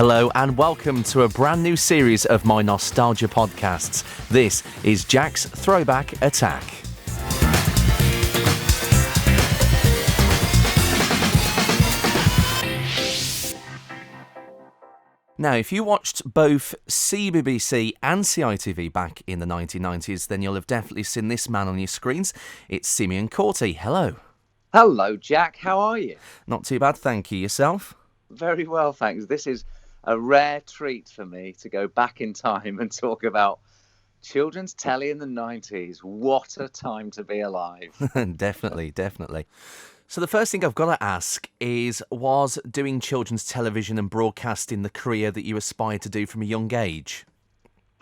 Hello and welcome to a brand new series of my nostalgia podcasts. This is Jack's Throwback Attack. Now, if you watched both CBBC and CITV back in the 1990s, then you'll have definitely seen this man on your screens. It's Simeon Courtie. Hello. Hello, Jack. How are you? Not too bad, thank you. Yourself? Very well, thanks. This is a rare treat for me to go back in time and talk about children's telly in the 90s. What a time to be alive. Definitely. So the first thing I've got to ask is, was doing children's television and broadcasting the career that you aspired to do from a young age?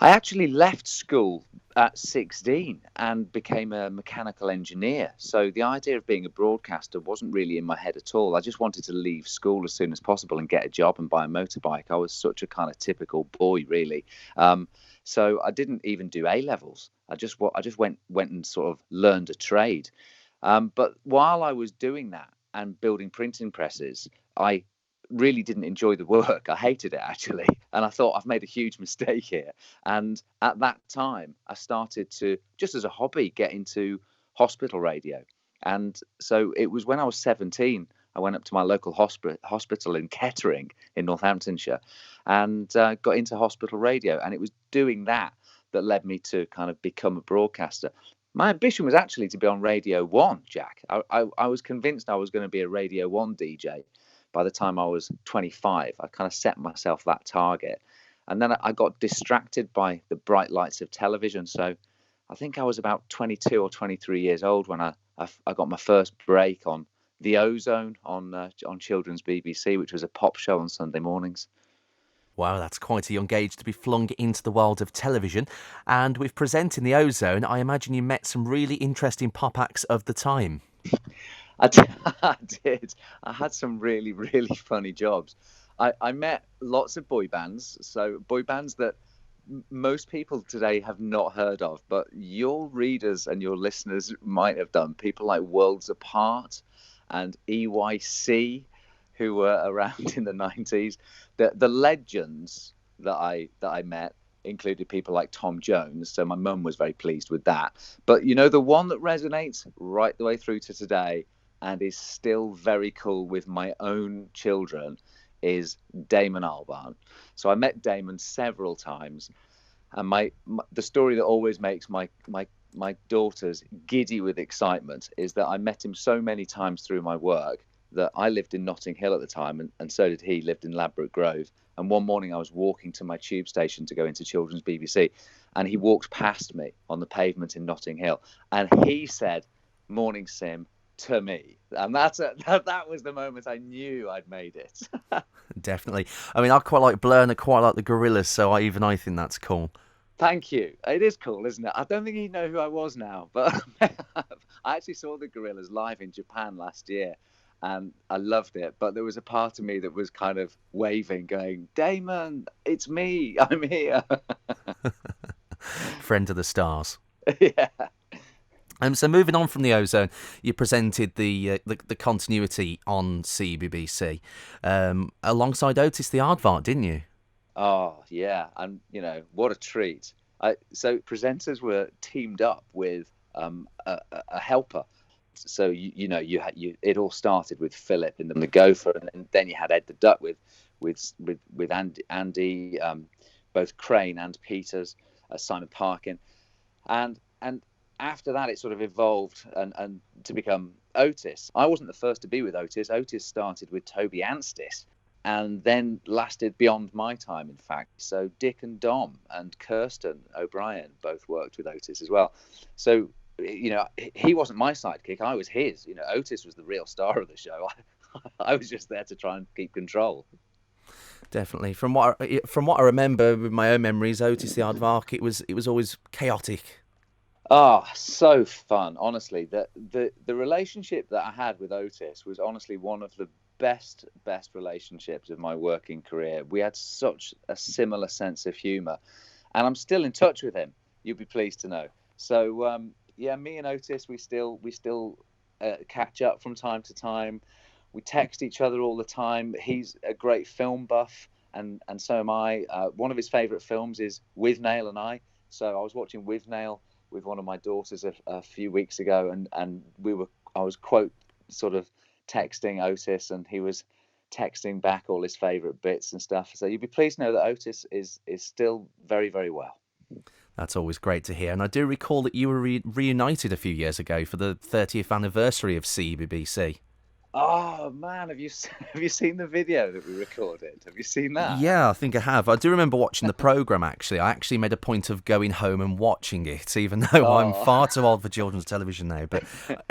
I actually left school at 16 and became a mechanical engineer. So the idea of being a broadcaster wasn't really in my head at all. I just wanted to leave school as soon as possible and get a job and buy a motorbike. I was such a kind of typical boy, really. So I didn't even do A-levels. I just went and sort of learned a trade. But while I was doing that and building printing presses, I really didn't enjoy the work. I hated it, actually. And I thought, I've made a huge mistake here. And at that time, I started to, just as a hobby, get into hospital radio. And so it was when I was 17, I went up to my local hospital in Kettering in Northamptonshire and got into hospital radio. And it was doing that led me to kind of become a broadcaster. My ambition was actually to be on Radio 1, Jack. I was convinced I was going to be a Radio 1 DJ by the time I was 25. I kind of set myself that target. And then I got distracted by the bright lights of television. So I think I was about 22 or 23 years old when I got my first break on The Ozone on Children's BBC, which was a pop show on Sunday mornings. Wow, that's quite a young age to be flung into the world of television. And with presenting The Ozone, I imagine you met some really interesting pop acts of the time. I did. I had some really, really funny jobs. I met lots of boy bands, so boy bands that most people today have not heard of, but your readers and your listeners might have done. People like Worlds Apart and EYC, who were around in the 90s. The legends that I met included people like Tom Jones, so my mum was very pleased with that. But you know, the one that resonates right the way through to today and is still very cool with my own children is Damon Albarn. So I met Damon several times, and the story that always makes my daughters giddy with excitement is that I met him so many times through my work that I lived in Notting Hill at the time, and so did he, lived in Ladbroke Grove. And one morning I was walking to my tube station to go into Children's BBC, and he walked past me on the pavement in Notting Hill, and he said, "Morning, Sim," to me. And that was the moment I knew I'd made it. Definitely. I mean, I quite like Blur and I quite like the Gorillaz, so I think that's cool. Thank you. It is cool, isn't it? I don't think he'd know who I was now, but I actually saw the Gorillaz live in Japan last year. And I loved it, but there was a part of me that was kind of waving, going, "Damon, it's me, I'm here." Friend of the stars. Yeah. So moving on from The Ozone, you presented the continuity on CBBC alongside Otis The Aardvark, didn't you? Oh, yeah. And, you know, what a treat. So presenters were teamed up with a helper. So it all started with Philip in the Gopher, and then you had Ed the Duck with Andy, both Crane and Peters, Simon Parkin, and after that it sort of evolved and to become Otis. I wasn't the first to be with Otis. Otis started with Toby Anstis, and then lasted beyond my time, in fact. So Dick and Dom and Kirsten O'Brien both worked with Otis as well. So, you know, he wasn't my sidekick, I was his. You know, Otis was the real star of the show. I was just there to try and keep control. Definitely. From what I remember with my own memories, Otis The Aardvark, it was always chaotic. Oh, so fun. Honestly, the relationship that I had with Otis was honestly one of the best relationships of my working career. We had such a similar sense of humor, and I'm still in touch with him. You'll be pleased to know. So, yeah, me and Otis, we still catch up from time to time. We text each other all the time. He's a great film buff. and so am I. One of his favourite films is With Nail and I. So I was watching With Nail with one of my daughters a few weeks ago, and I was quote sort of texting Otis, and he was texting back all his favourite bits and stuff. So you'd be pleased to know that Otis is still very, very well. That's always great to hear. And I do recall that you were reunited a few years ago for the 30th anniversary of CBBC. Oh man, have you seen the video that we recorded? Have you seen that? Yeah, I think I have. I do remember watching the programme, actually. I actually made a point of going home and watching it, even though I'm Oh, far too old for children's television now. But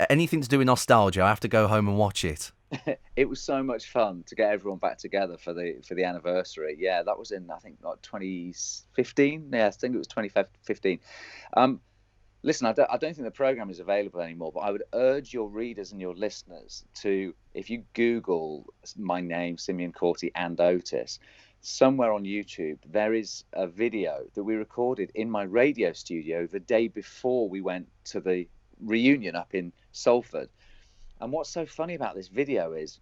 anything to do with nostalgia, I have to go home and watch it. it was so much fun to get everyone back together for the anniversary. Yeah, that was in I think like 2015. Yeah, I think it was 2015. Um, Listen, I don't think the program is available anymore, but I would urge your readers and your listeners to, if you Google my name, Simeon Courtie and Otis, somewhere on YouTube, there is a video that we recorded in my radio studio the day before we went to the reunion up in Salford. And what's so funny about this video is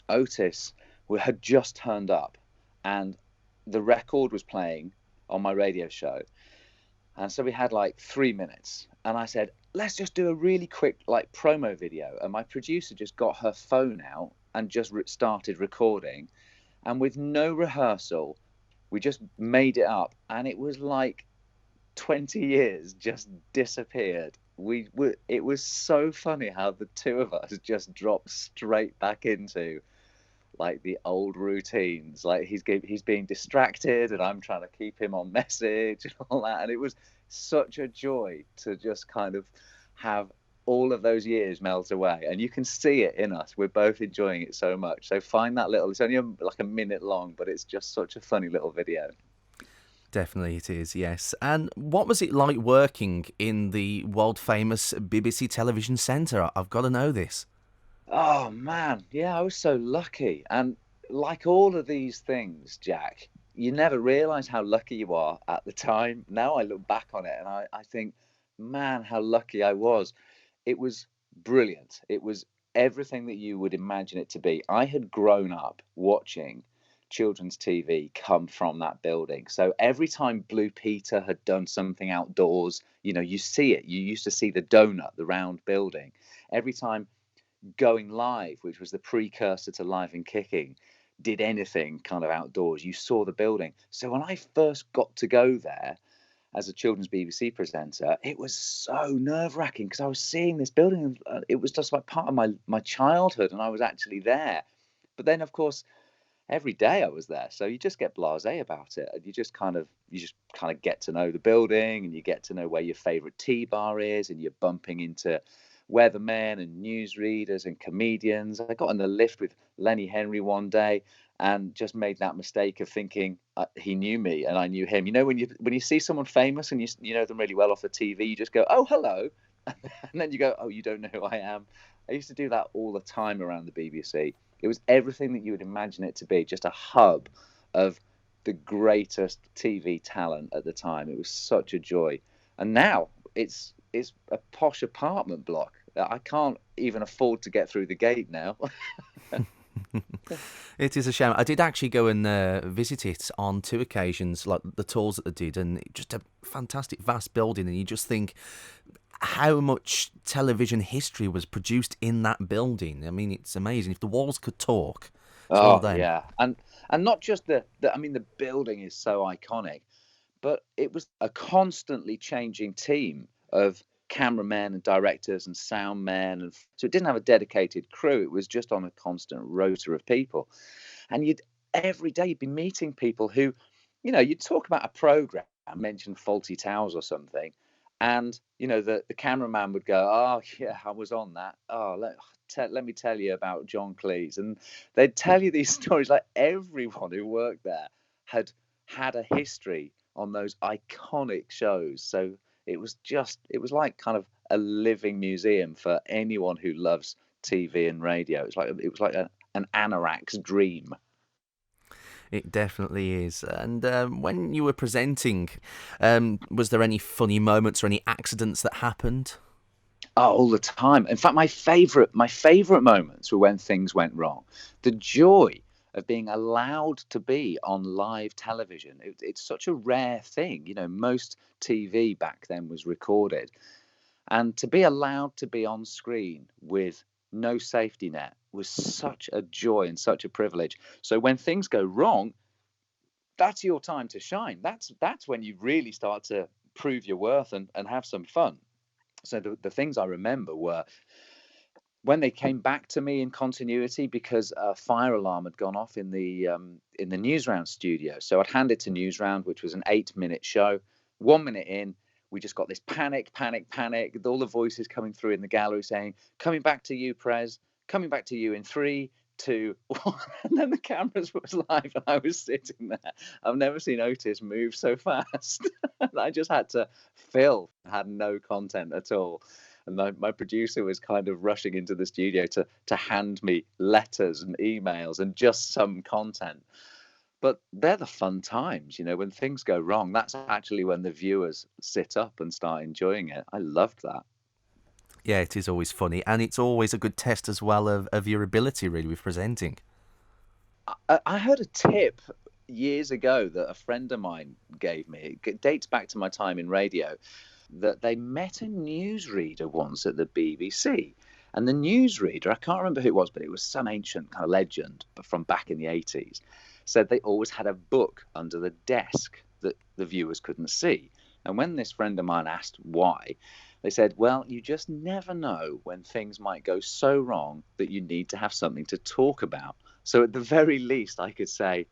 Otis had just turned up and the record was playing on my radio show. And so we had like 3 minutes. And I said, let's just do a really quick like promo video. And my producer just got her phone out and just started recording. And with no rehearsal, we just made it up. And it was like 20 years just disappeared. It was so funny how the two of us just dropped straight back into like the old routines. Like he's being distracted and I'm trying to keep him on message and all that. And it was such a joy to just kind of have all of those years melt away. And you can see it in us. We're both enjoying it so much. So find that it's only like a minute long, but it's just such a funny little video. Definitely it is, yes. And what was it like working in the world-famous BBC television centre? I've got to know this. Oh man, yeah, I was so lucky. And like all of these things, Jack, you never realize how lucky you are at the time. Now I look back on it and I think, man, how lucky I was. It was brilliant. It was everything that you would imagine it to be. I had grown up watching children's TV come from that building. So every time Blue Peter had done something outdoors, you see it. You used to see the donut, the round building. Every time Going Live, which was the precursor to Live and Kicking, did anything kind of outdoors, you saw the building. So when I first got to go there as a children's BBC presenter, it was so nerve-wracking because I was seeing this building and it was just like part of my childhood and I was actually there. But then, of course, every day I was there, so you just get blasé about it and you just kind of get to know the building and you get to know where your favorite tea bar is and you're bumping into weathermen and newsreaders and comedians. I got in the lift with Lenny Henry one day and just made that mistake of thinking he knew me and I knew him. When you see someone famous and you know them really well off the TV, you just go, oh, hello. And then you go, oh, you don't know who I am. I used to do that all the time around the BBC. It was everything that you would imagine it to be, just a hub of the greatest TV talent at the time. It was such a joy. And now it's a posh apartment block. I can't even afford to get through the gate now. It is a shame. I did actually go and visit it on 2 occasions, like the tours that they did, and just a fantastic, vast building. And you just think how much television history was produced in that building. I mean, it's amazing. If the walls could talk, it's all them. Yeah, and not just the building is so iconic, but it was a constantly changing team of cameramen and directors and sound men, and so it didn't have a dedicated crew. It was just on a constant rota of people, and every day you'd be meeting people who, you'd talk about a program, mention Faulty Towers or something, and the cameraman would go, oh yeah, I was on that. Oh, let me tell you about John Cleese, and they'd tell you these stories. Like everyone who worked there had a history on those iconic shows. So it was like kind of a living museum for anyone who loves TV and radio. It was like an anorak's dream. It definitely is. And when you were presenting, was there any funny moments or any accidents that happened? Oh, all the time. In fact, my favourite moments were when things went wrong. The joy of being allowed to be on live television. It's such a rare thing. Most TV back then was recorded. And to be allowed to be on screen with no safety net was such a joy and such a privilege. So when things go wrong, that's your time to shine. That's when you really start to prove your worth and have some fun. So the things I remember were when they came back to me in continuity, because a fire alarm had gone off in the Newsround studio. So I'd handed to Newsround, which was an 8-minute show. 1 minute in, we just got this panic, all the voices coming through in the gallery saying, "Coming back to you, Prez, coming back to you in 3, 2, 1." And then the cameras was live and I was sitting there. I've never seen Otis move so fast. I just had to fill, had no content at all. And my producer was kind of rushing into the studio to hand me letters and emails and just some content. But they're the fun times, when things go wrong. That's actually when the viewers sit up and start enjoying it. I loved that. Yeah, it is always funny. And it's always a good test as well of your ability, really, with presenting. I heard a tip years ago that a friend of mine gave me. It dates back to my time in radio, that they met a newsreader once at the BBC. And the newsreader, I can't remember who it was, but it was some ancient kind of legend from back in the 80s, said they always had a book under the desk that the viewers couldn't see. And when this friend of mine asked why, they said, well, you just never know when things might go so wrong that you need to have something to talk about. So at the very least, I could say,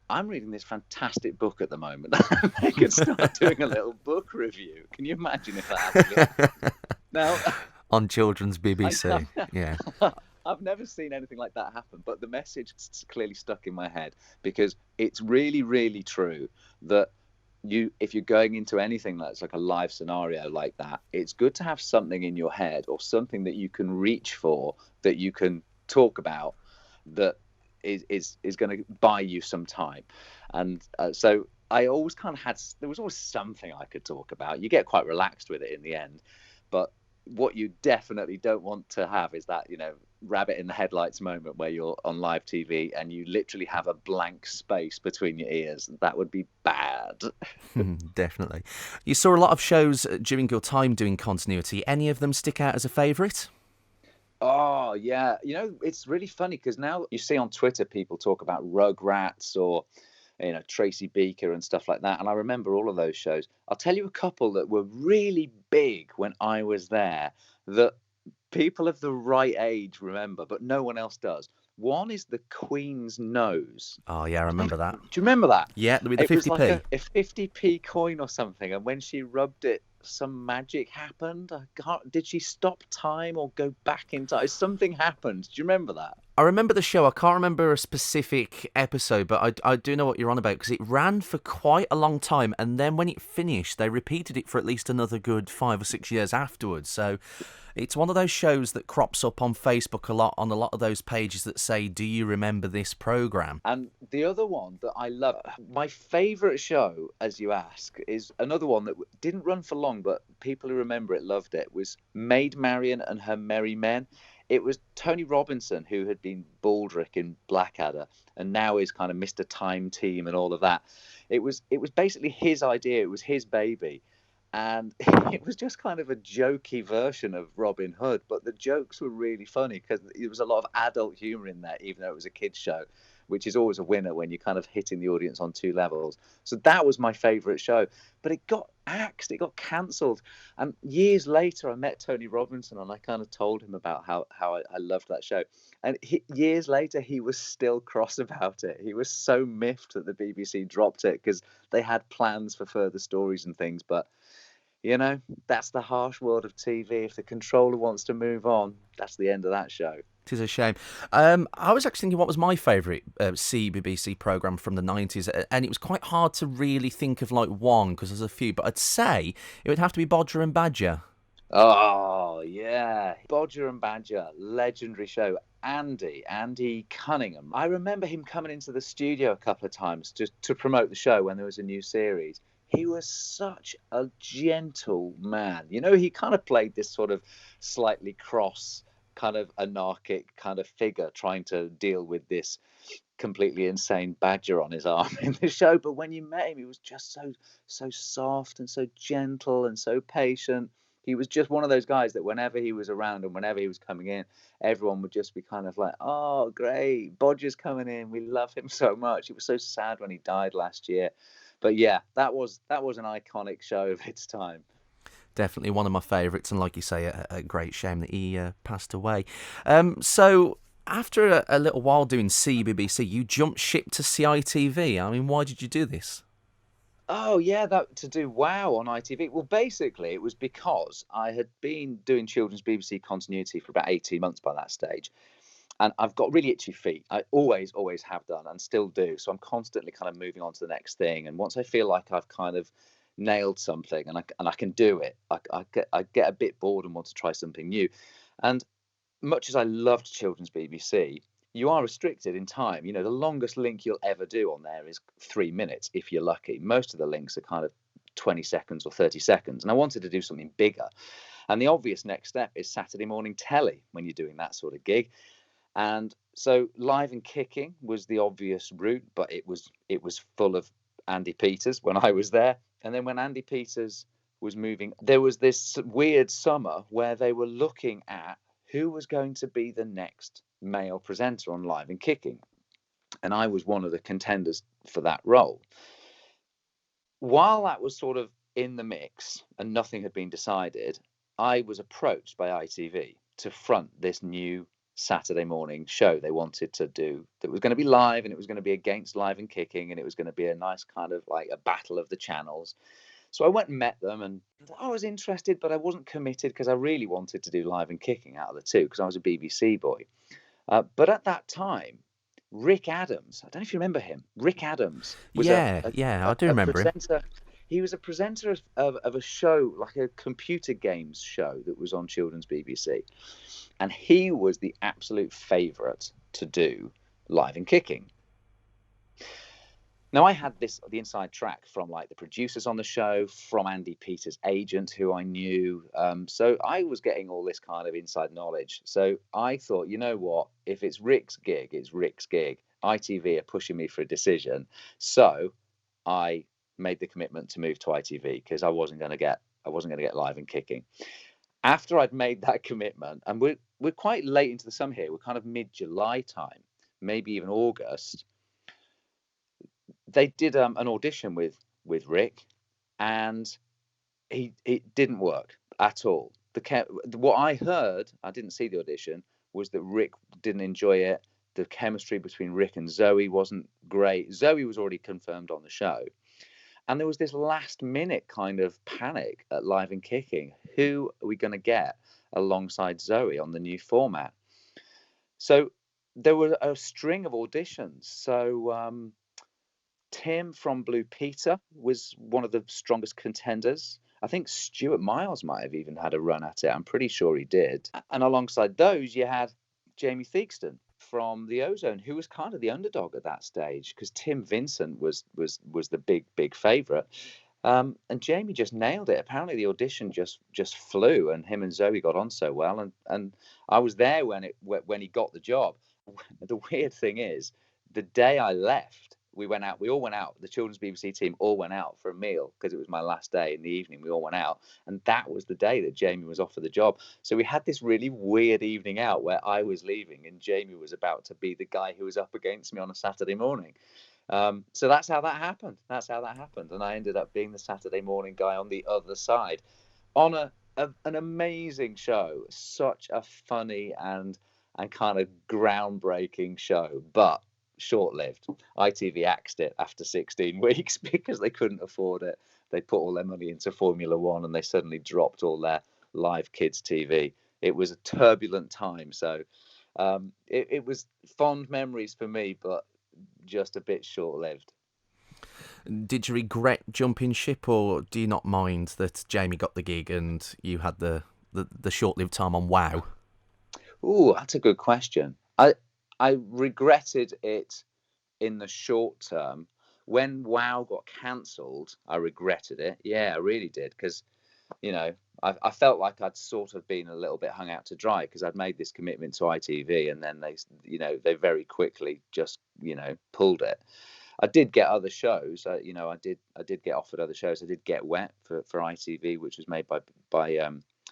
I'm reading this fantastic book at the moment. I could start doing a little book review. Can you imagine if that happened? Now, on children's BBC, yeah. I've never seen anything like that happen, but the message clearly stuck in my head, because it's really, really true that if you're going into anything that's like a live scenario like that, it's good to have something in your head or something that you can reach for, that you can talk about, that is going to buy you some time. And so I always kind of there was always something I could talk about. You get quite relaxed with it in the end, but what you definitely don't want to have is that, rabbit in the headlights moment where you're on live TV and you literally have a blank space between your ears. That would be bad. Definitely. You saw a lot of shows during your time doing continuity. Any of them stick out as a favourite? Oh, yeah. It's really funny because now you see on Twitter people talk about Rugrats or, Tracy Beaker and stuff like that. And I remember all of those shows. I'll tell you a couple that were really big when I was there that people of the right age remember, but no one else does. One is the Queen's Nose. Oh, yeah, I remember that. Do you remember that? Yeah, with the 50p. It was like a 50p coin or something. And when she rubbed it, some magic happened. Did she stop time or go back in time? Something happened. Do you remember that? I remember the show. I can't remember a specific episode, but I do know what you're on about, because it ran for quite a long time, and then when it finished, they repeated it for at least another good 5 or 6 years afterwards. So it's one of those shows that crops up on Facebook a lot, on a lot of those pages that say, do you remember this programme? And the other one that I love, my favourite show, as you ask, is another one that didn't run for long, but people who remember it loved it, was Maid Marian and Her Merry Men. It was Tony Robinson, who had been Baldric in Blackadder and now is kind of Mr. Time Team and all of that. It was basically his idea. It was his baby. And it was just kind of a jokey version of Robin Hood, but the jokes were really funny because there was a lot of adult humour in there, even though it was a kids' show, which is always a winner when you're kind of hitting the audience on two levels. So that was my favourite show. But it got axed, it got cancelled. And years later, I met Tony Robinson and I kind of told him about how I loved that show. And years later, he was still cross about it. He was so miffed that the BBC dropped it because they had plans for further stories and things. But that's the harsh world of TV. If the controller wants to move on, that's the end of that show. It is a shame. I was actually thinking what was my favourite CBBC programme from the 90s, and it was quite hard to really think of like one because there's a few, but I'd say it would have to be Bodger and Badger. Oh, yeah. Bodger and Badger, legendary show. Andy Cunningham. I remember him coming into the studio a couple of times to promote the show when there was a new series. He was such a gentle man. He kind of played this sort of slightly cross kind of anarchic kind of figure trying to deal with this completely insane badger on his arm in the show. But when you met him, he was just so soft and so gentle and so patient. He was just one of those guys that whenever he was around and whenever he was coming in, everyone would just be kind of like, "Oh, great, Bodger's coming in. We love him so much." It was so sad when he died last year. But yeah, that was an iconic show of its time. Definitely one of my favourites, and like you say, a great shame that he passed away. So after a little while doing CBBC, you jumped ship to CITV. I mean, why did you do this? Oh yeah, that to do WoW on ITV. Well, basically, it was because I had been doing children's BBC continuity for about 18 months by that stage, and I've got really itchy feet. I always have done, and still do. So I'm constantly kind of moving on to the next thing. And once I feel like I've kind of nailed something and I can do it, I get a bit bored and want to try something new. And much as I loved children's BBC, you are restricted in time. The longest link you'll ever do on there is 3 minutes if you're lucky. Most of the links are kind of 20 seconds or 30 seconds. And I wanted to do something bigger. And the obvious next step is Saturday morning telly when you're doing that sort of gig. And so Live and Kicking was the obvious route, but it was full of Andy Peters when I was there. And then when Andy Peters was moving, there was this weird summer where they were looking at who was going to be the next male presenter on Live and Kicking. And I was one of the contenders for that role. While that was sort of in the mix and nothing had been decided, I was approached by ITV to front this new Saturday morning show they wanted to do that was going to be live, and it was going to be against Live and Kicking, and it was going to be a nice kind of like a battle of the channels. So I went and met them, and I was interested, but I wasn't committed because I really wanted to do Live and Kicking out of the two because I was a BBC boy. But at that time, Rick Adams, I don't know if you remember him. Rick Adams was Yeah, I do a remember him. presenter. He was a presenter of a show, like a computer games show that was on children's BBC. And he was the absolute favourite to do Live and Kicking. Now, I had the inside track from like the producers on the show, from Andy Peters' agent, who I knew. So I was getting all this kind of inside knowledge. So I thought, you know what? If it's Rick's gig, it's Rick's gig. ITV are pushing me for a decision. So I made the commitment to move to ITV because I wasn't going to get Live and Kicking. After I'd made that commitment, and we're quite late into the summer here, we're kind of mid-July time, maybe even August. They did an audition with Rick, and it didn't work at all. What I heard, I didn't see the audition, was that Rick didn't enjoy it. The chemistry between Rick and Zoe wasn't great. Zoe was already confirmed on the show. And there was this last minute kind of panic at Live and Kicking. Who are we going to get alongside Zoe on the new format? So there were a string of auditions. So Tim from Blue Peter was one of the strongest contenders. I think Stuart Miles might have even had a run at it. I'm pretty sure he did. And alongside those, you had Jamie Theakston from the Ozone, who was kind of the underdog at that stage because Tim Vincent was the big favourite. And Jamie just nailed it. Apparently, the audition just flew, and him and Zoe got on so well. And I was there when he got the job. The weird thing is, the day I left, we all went out. The children's BBC team all went out for a meal because it was my last day in the evening. We all went out, and that was the day that Jamie was offered the job. So we had this really weird evening out where I was leaving and Jamie was about to be the guy who was up against me on a Saturday morning. So that's how that happened. And I ended up being the Saturday morning guy on the other side on an amazing show. Such a funny and kind of groundbreaking show, but short-lived. ITV axed it after 16 weeks because they couldn't afford it. They put all their money into Formula One and they suddenly dropped all their live kids TV. It was a turbulent time. So it was fond memories for me, but just a bit short-lived. Did you regret jumping ship, or do you not mind that Jamie got the gig and you had the short-lived time on WoW? Oh, that's a good question. I regretted it in the short term. When WoW got cancelled, I regretted it. Yeah, I really did, because you know, I felt like I'd sort of been a little bit hung out to dry because I'd made this commitment to ITV, and then they very quickly just, pulled it. I did get other shows. I did get offered other shows. I did Get Wet for ITV, which was made by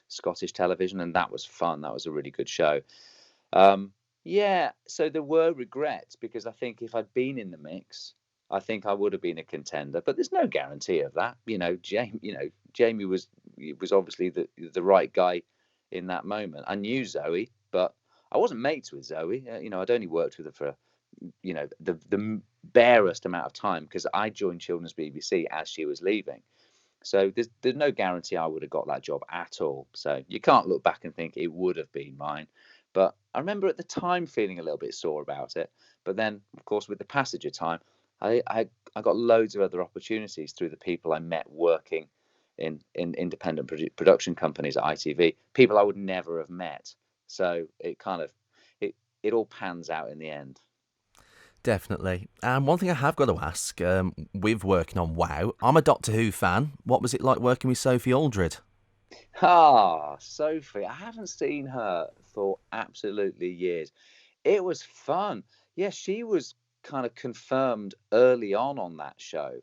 Scottish Television, and that was fun. That was a really good show. Yeah, so there were regrets because I think if I'd been in the mix, I think I would have been a contender. But there's no guarantee of that. Jamie was obviously the right guy in that moment. I knew Zoe, but I wasn't mates with Zoe. I'd only worked with her for the barest amount of time because I joined Children's BBC as she was leaving. So there's no guarantee I would have got that job at all. So you can't look back and think it would have been mine. But I remember at the time feeling a little bit sore about it. But then, of course, with the passage of time, I got loads of other opportunities through the people I met working in independent production companies at ITV, people I would never have met. So it all pans out in the end. Definitely. And one thing I have got to ask, with working on WoW, I'm a Doctor Who fan. What was it like working with Sophie Aldred? Sophie, I haven't seen her for absolutely years. It was fun. Yeah, she was kind of confirmed early on that show.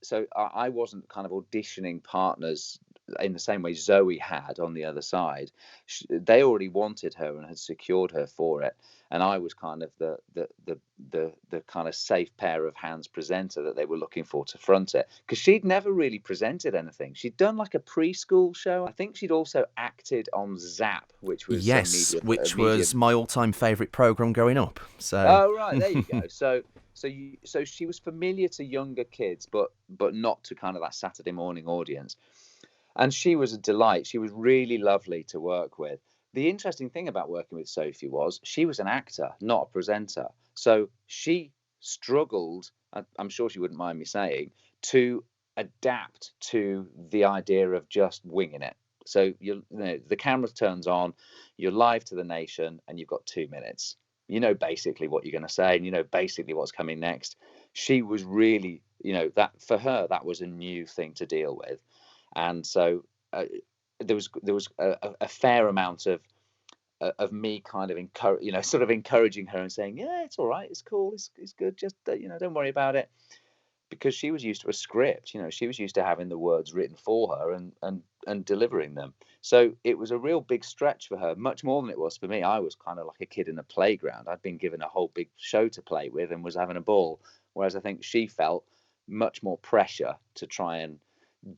So I wasn't kind of auditioning partners in the same way Zoe had on the other side. They already wanted her and had secured her for it, and I was kind of the kind of safe pair of hands presenter that they were looking for to front it, because she'd never really presented anything. She'd done like a preschool show. I think she'd also acted on Zap, which was some Yes, which media. was my all-time favourite programme growing up. So, Oh, right, there you go. So she was familiar to younger kids, but not to kind of that Saturday morning audience. And she was a delight. She was really lovely to work with. The interesting thing about working with Sophie was she was an actor, not a presenter. So she struggled, I'm sure she wouldn't mind me saying, to adapt to the idea of just winging it. So the camera turns on, you're live to the nation, and you've got 2 minutes. You know basically what you're going to say, and you know basically what's coming next. She was really, that for her, that was a new thing to deal with. And so there was a fair amount of me kind of sort of encouraging her and saying, yeah, it's all right, it's cool, it's good, just don't worry about it, because she was used to a script. She was used to having the words written for her and delivering them. So it was a real big stretch for her, much more than it was for me. I was kind of like a kid in a playground. I'd been given a whole big show to play with and was having a ball, whereas I think she felt much more pressure to try and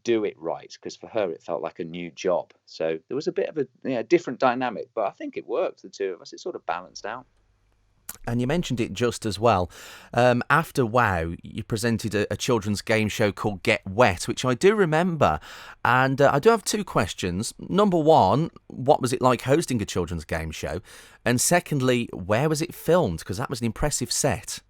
do it right, because for her it felt like a new job. So there was a bit of a different dynamic, but I think it worked. The two of us, it sort of balanced out. and you mentioned it just as well. After WoW, you presented a children's game show called Get Wet, which I do remember. And I do have two questions. Number one, what was it like hosting a children's game show? And secondly, where was it filmed? Because that was an impressive set.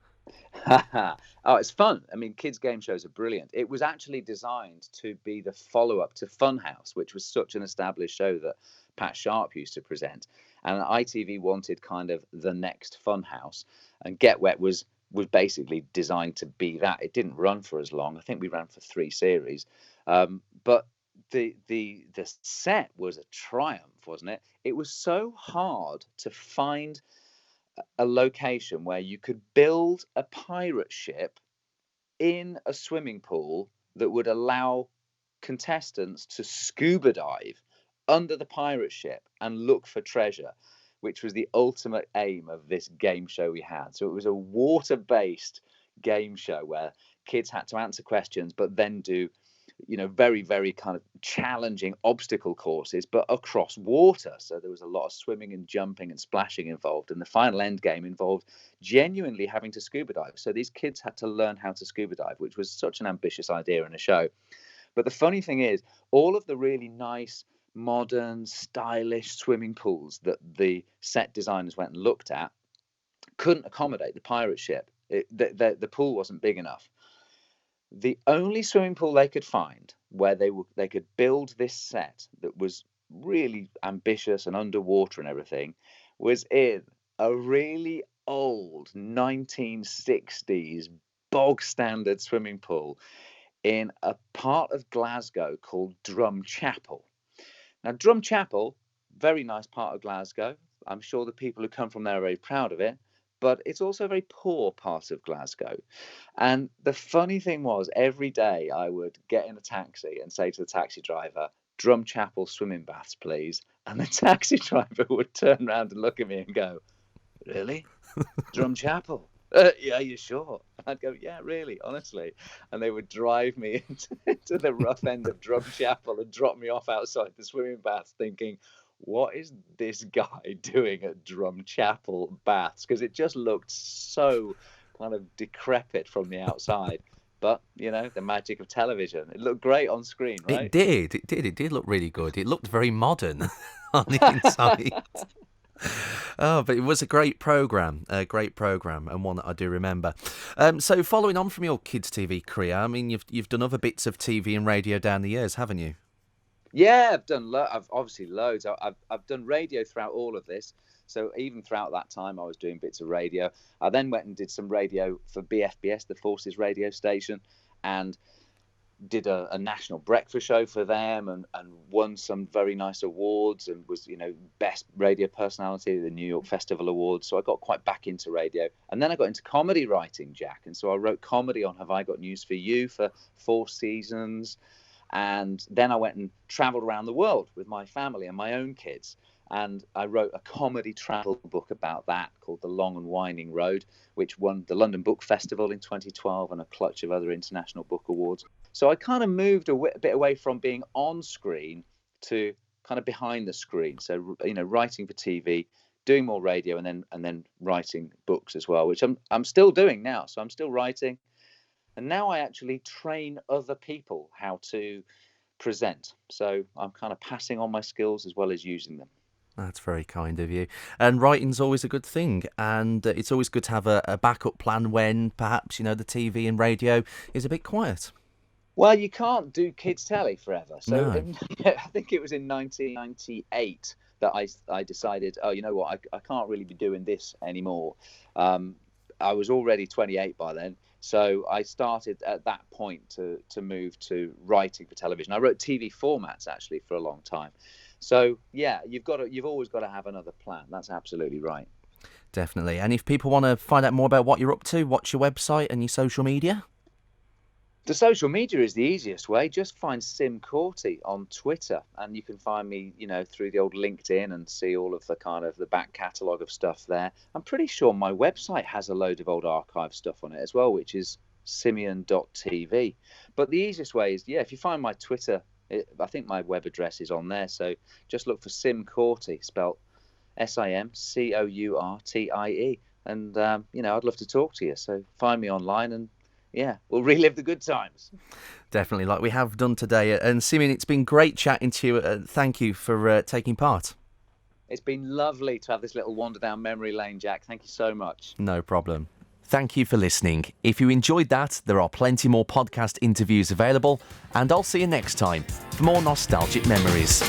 Oh, it's fun. I mean, kids' game shows are brilliant. It was actually designed to be the follow-up to Funhouse, which was such an established show that Pat Sharp used to present. And ITV wanted kind of the next Funhouse, and Get Wet was basically designed to be that. It didn't run for as long. I think we ran for 3 series, but the set was a triumph, wasn't it? It was so hard to find a location where you could build a pirate ship in a swimming pool that would allow contestants to scuba dive under the pirate ship and look for treasure, which was the ultimate aim of this game show we had. So it was a water-based game show where kids had to answer questions, but then do very, very kind of challenging obstacle courses, but across water. So there was a lot of swimming and jumping and splashing involved. And the final end game involved genuinely having to scuba dive. So these kids had to learn how to scuba dive, which was such an ambitious idea in a show. But the funny thing is, all of the really nice, modern, stylish swimming pools that the set designers went and looked at couldn't accommodate the pirate ship. The pool wasn't big enough. The only swimming pool they could find where they could build this set that was really ambitious and underwater and everything was in a really old 1960s bog standard swimming pool in a part of Glasgow called Drumchapel. Now, Drumchapel, very nice part of Glasgow. I'm sure the people who come from there are very proud of it, but it's also a very poor part of Glasgow. And the funny thing was, every day I would get in a taxi and say to the taxi driver, Drumchapel swimming baths, please. And the taxi driver would turn around and look at me and go, really? Drumchapel? Yeah, you sure? I'd go, yeah, really, honestly. And they would drive me into the rough end of Drumchapel and drop me off outside the swimming baths thinking, what is this guy doing at Drumchapel baths? Because it just looked so kind of decrepit from the outside. But, you know, the magic of television. It looked great on screen, right? It did look really good. It looked very modern on the inside. Oh, but it was a great programme, and one that I do remember. So following on from your kids' TV career, I mean, you've done other bits of TV and radio down the years, haven't you? Yeah, I've done. I've obviously loads. I've done radio throughout all of this. So even throughout that time, I was doing bits of radio. I then went and did some radio for BFBS, the Forces radio station, and did a national breakfast show for them, and won some very nice awards, and was, you know, best radio personality at the New York Festival Awards. So I got quite back into radio, and then I got into comedy writing, Jack, and so I wrote comedy on Have I Got News for You for 4 seasons. And then I went and traveled around the world with my family and my own kids. And I wrote a comedy travel book about that called The Long and Whining Road, which won the London Book Festival in 2012 and a clutch of other international book awards. So I kind of moved a bit away from being on screen to kind of behind the screen. So, you know, writing for TV, doing more radio, and then writing books as well, which I'm still doing now. So I'm still writing. And now I actually train other people how to present. So I'm kind of passing on my skills as well as using them. That's very kind of you. And writing's always a good thing. And it's always good to have a backup plan when perhaps, you know, the TV and radio is a bit quiet. Well, you can't do kids' telly forever. So No. I think it was in 1998 that I decided, oh, you know what, I can't really be doing this anymore. I was already 28 by then. So I started at that point to move to writing for television. I wrote TV formats actually for a long time. So yeah, you've always got to have another plan. That's absolutely right. Definitely. And if people want to find out more about what you're up to, what's your website and your social media? The social media is the easiest way. Just find Sim Courtie on Twitter, and you can find me, you know, through the old LinkedIn and see all of the kind of the back catalogue of stuff there. I'm pretty sure my website has a load of old archive stuff on it as well, which is simeon.tv. But the easiest way is, yeah, if you find my Twitter, I think my web address is on there. So just look for Sim Courtie, spelled SIMCOURTIE. And, you know, I'd love to talk to you. So find me online and, yeah, we'll relive the good times. Definitely, like we have done today. And Simeon, it's been great chatting to you. Thank you for taking part. It's been lovely to have this little wander down memory lane, Jack. Thank you so much. No problem. Thank you for listening. If you enjoyed that, there are plenty more podcast interviews available, and I'll see you next time for more nostalgic memories.